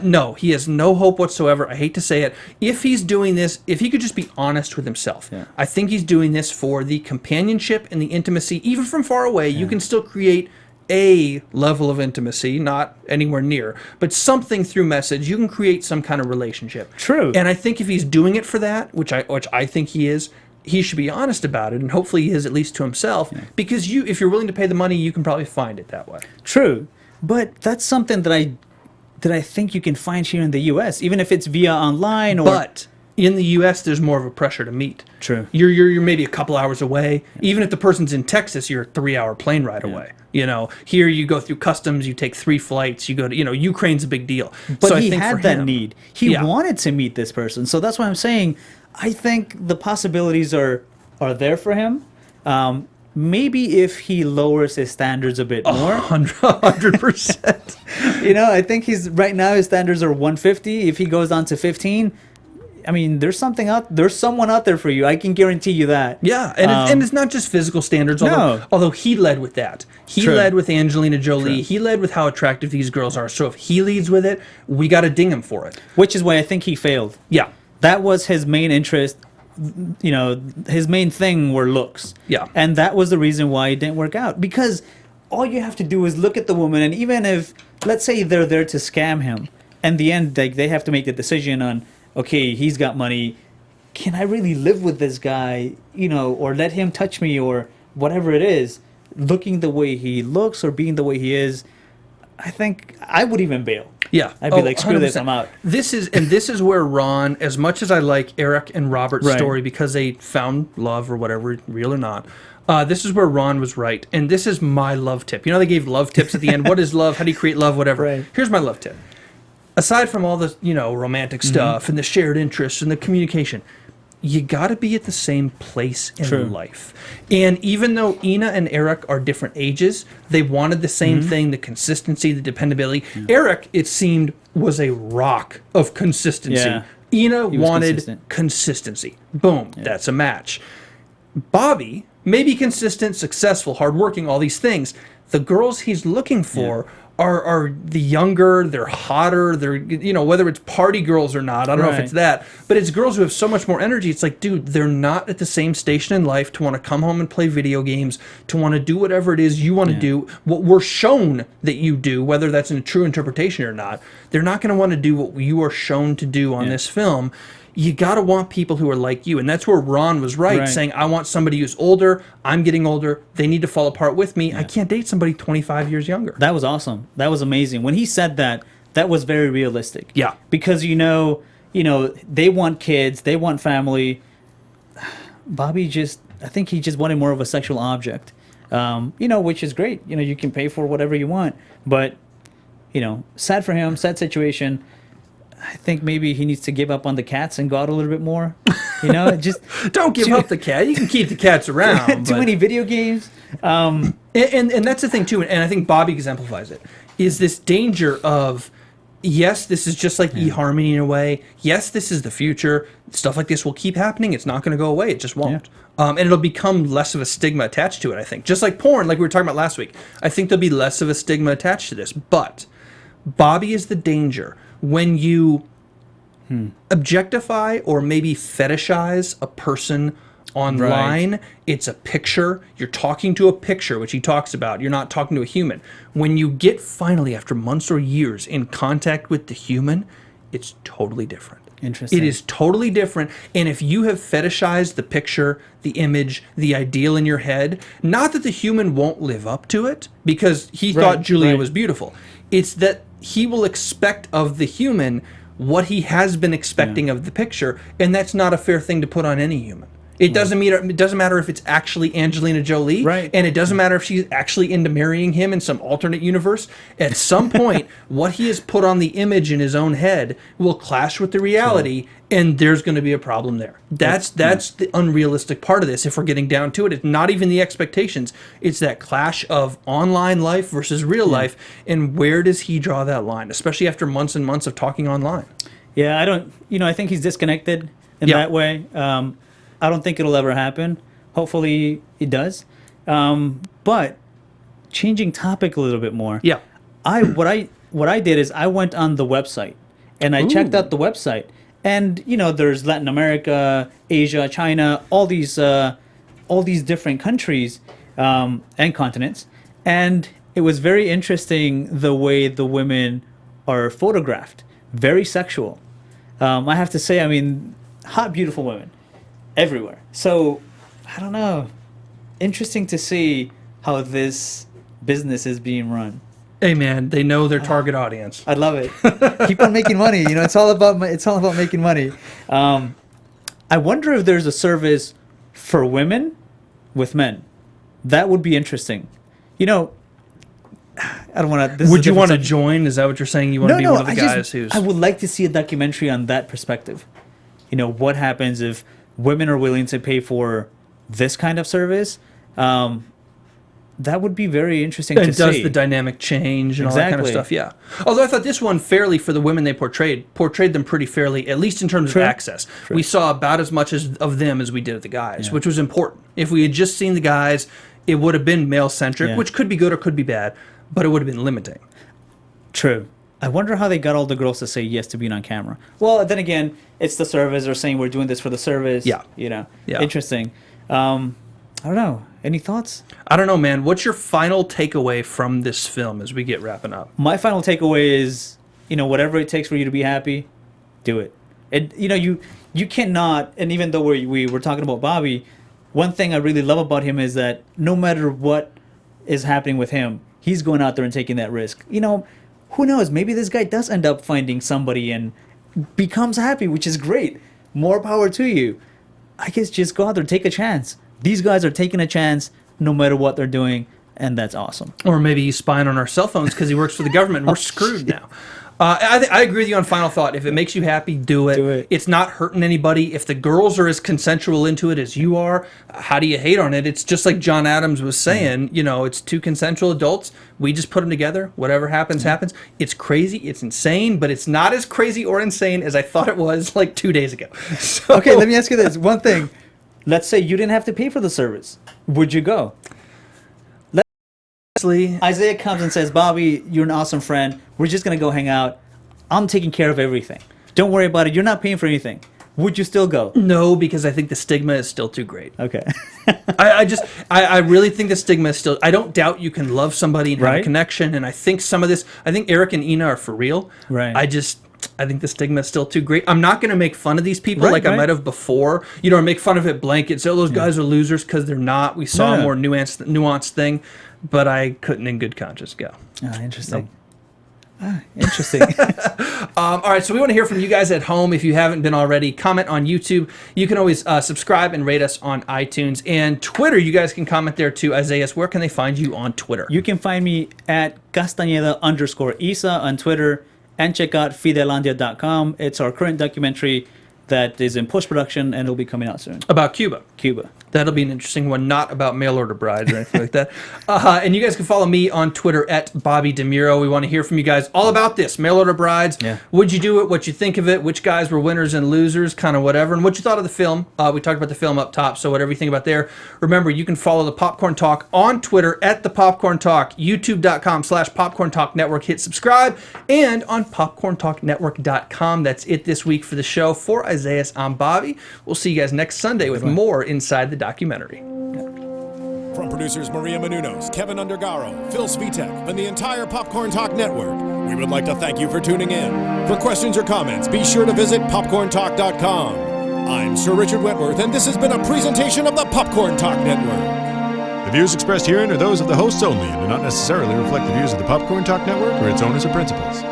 No, he has no hope whatsoever. I hate to say it. If he's doing this, if he could just be honest with himself, I think he's doing this for the companionship and the intimacy. Even from far away, you can still create a level of intimacy, not anywhere near, but something through message. You can create some kind of relationship. True. And I think if he's doing it for that, which I think he is, he should be honest about it, and hopefully he is, at least to himself, because if you're willing to pay the money, you can probably find it that way. True. But that's something that I think you can find here in the U.S., even if it's via online or... But in the U.S., there's more of a pressure to meet. True. You're maybe a couple hours away. Even if the person's in Texas, you're a 3-hour plane ride away. Here you go through customs, you take 3 flights, you go to, Ukraine's a big deal. But so he I think had for that him, need. He wanted to meet this person. So that's why I'm saying I think the possibilities are there for him. Maybe if he lowers his standards a bit more. 100%. I think right now his standards are 150. If he goes on to 15, I mean, there's someone out there for you. I can guarantee you that. Yeah, and it's not just physical standards, although he led with that. He led with Angelina Jolie. He led with how attractive these girls are. So if he leads with it, we got to ding him for it. Which is why I think he failed. Yeah. That was his main interest. His main thing were looks. Yeah. And that was the reason why it didn't work out. Because all you have to do is look at the woman, and even if, let's say they're there to scam him, in the end, they have to make the decision on, okay, he's got money, can I really live with this guy, or let him touch me, or whatever it is, looking the way he looks or being the way he is, I think I would even bail. Yeah. I'd be like, screw 100%. this, I'm out. This is where Ron, as much as I like Eric and Robert's story because they found love or whatever, real or not, this is where Ron was right. And this is my love tip. They gave love tips at the end. What is love? How do you create love? Whatever. Right. Here's my love tip. Aside from all the, romantic stuff and the shared interests and the communication, you got to be at the same place in life. And even though Ina and Eric are different ages, they wanted the same thing, the consistency, the dependability. Eric, it seemed, was a rock of consistency. Yeah. Ina wanted consistent. Consistency. Boom, that's a match. Bobby may be consistent, successful, hardworking, all these things. The girls he's looking for are the younger, they're hotter, they're, whether it's party girls or not, I don't know if it's that, but it's girls who have so much more energy. It's like, dude, they're not at the same station in life to want to come home and play video games, to want to do whatever it is you want to do, what we're shown that you do, whether that's in a true interpretation or not. They're not going to want to do what you are shown to do on this film. You got to want people who are like you. And that's where Ron was right, saying, I want somebody who's older. I'm getting older. They need to fall apart with me. I can't date somebody 25 years younger. That was awesome. That was amazing. When he said that was very realistic. Yeah. Because, they want kids. They want family. Bobby I think he just wanted more of a sexual object, which is great. You can pay for whatever you want. But, sad for him, sad situation. I think maybe he needs to give up on the cats and go out a little bit more. Just don't give up the cat. You can keep the cats around. Too many video games. And that's the thing too. And I think Bobby exemplifies it. Is this danger of, yes, this is just like eHarmony in a way. Yes, this is the future. Stuff like this will keep happening. It's not going to go away. It just won't. And it'll become less of a stigma attached to it, I think. Just like porn, like we were talking about last week. I think there'll be less of a stigma attached to this. But Bobby is the danger. When you objectify or maybe fetishize a person online, it's a picture. You're talking to a picture, which he talks about. You're not talking to a human. When you get finally, after months or years, in contact with the human, it's totally different. Interesting. It is totally different. And if you have fetishized the picture, the image, the ideal in your head, not that the human won't live up to it, because he thought Julia was beautiful. It's that he will expect of the human what he has been expecting of the picture, and that's not a fair thing to put on any human. It doesn't matter if it's actually Angelina Jolie, Right. and it doesn't matter if she's actually into marrying him in some alternate universe. At some point, what he has put on the image in his own head will clash with the reality, and there's going to be a problem there. That's the unrealistic part of this. If we're getting down to it, it's not even the expectations. It's that clash of online life versus real life, and where does he draw that line, especially after months and months of talking online? Yeah, I think he's disconnected in that way. I don't think it'll ever happen. Hopefully it does. But changing topic a little bit more. Yeah. What I did is I went on the website and I checked out the website. And there's Latin America, Asia, China, all these different countries and continents. And it was very interesting the way the women are photographed. Very sexual. I have to say, hot, beautiful women everywhere. So, I don't know. Interesting to see how this business is being run. Hey man, they know their target audience. I love it. Keep on making money. It's all about making money. I wonder if there's a service for women with men. That would be interesting. I don't want to. Would you want to join? Is that what you're saying? You want to be one of the guys who's? I would like to see a documentary on that perspective. What happens if women are willing to pay for this kind of service? That would be very interesting to see. And does the dynamic change and all that kind of stuff? Yeah. Although I thought this one fairly, for the women they portrayed them pretty fairly, at least in terms of access. We saw about as much of them as we did of the guys, which was important. If we had just seen the guys, it would have been male-centric, which could be good or could be bad, but it would have been limiting. True. I wonder how they got all the girls to say yes to being on camera. Well, then again, it's the service. They're saying we're doing this for the service. Yeah. Interesting. I don't know. Any thoughts? I don't know, man. What's your final takeaway from this film as we get wrapping up? My final takeaway is, whatever it takes for you to be happy, do it. And you cannot. And even though we were talking about Bobby, one thing I really love about him is that no matter what is happening with him, he's going out there and taking that risk. Who knows? Maybe this guy does end up finding somebody and becomes happy, which is great. More power to you. I guess just go out there, take a chance. These guys are taking a chance no matter what they're doing, and that's awesome. Or maybe he's spying on our cell phones because he works for the government and we're screwed now. I agree with you on final thought. If it makes you happy, do it. It's not hurting anybody. If the girls are as consensual into it as you are, how do you hate on it? It's just like John Adams was saying, it's two consensual adults. We just put them together. Whatever happens, happens. It's crazy. It's insane, but it's not as crazy or insane as I thought it was like 2 days ago. So, okay, let me ask you this. One thing. Let's say you didn't have to pay for the service. Would you go? Isaiah comes and says, Bobby, you're an awesome friend. We're just going to go hang out. I'm taking care of everything. Don't worry about it. You're not paying for anything. Would you still go? No, because I think the stigma is still too great. Okay. I really think the stigma is still... I don't doubt you can love somebody and have a connection, and I think some of this... I think Eric and Ina are for real. Right. I think the stigma is still too great. I'm not going to make fun of these people I might have before. Or make fun of it blanket. So those guys are losers because they're not. We saw a more nuanced thing, but I couldn't in good conscience go. Oh, interesting. Nope. Interesting. All right, so we want to hear from you guys at home. If you haven't been already, comment on YouTube. You can always subscribe and rate us on iTunes. And Twitter, you guys can comment there too. Isaiah, where can they find you on Twitter? You can find me at Castañeda_Isa on Twitter. And check out Fidelandia.com. It's our current documentary that is in post-production and it'll be coming out soon. About Cuba. Cuba. That'll be an interesting one, not about mail-order brides or anything like that. And you guys can follow me on Twitter at Bobby DeMiro. We want to hear from you guys all about this, mail-order brides. Yeah. Would you do it? What you think of it? Which guys were winners and losers? Kind of whatever. And what you thought of the film. We talked about the film up top, so whatever you think about there. Remember, you can follow the Popcorn Talk on Twitter at the Popcorn Talk, youtube.com/Popcorn Talk Network. Hit subscribe. And on popcorntalknetwork.com. That's it this week for the show. For Isaiah, I'm Bobby. We'll see you guys next Sunday with more Inside the Documentary. From producers Maria Menounos, Kevin Undergaro, Phil Svitek, and the entire Popcorn Talk Network, we would like to thank you for tuning in. For questions or comments, be sure to visit popcorntalk.com. I'm Sir Richard Wentworth, and this has been a presentation of the Popcorn Talk Network. The views expressed herein are those of the hosts only and do not necessarily reflect the views of the Popcorn Talk Network or its owners or principals.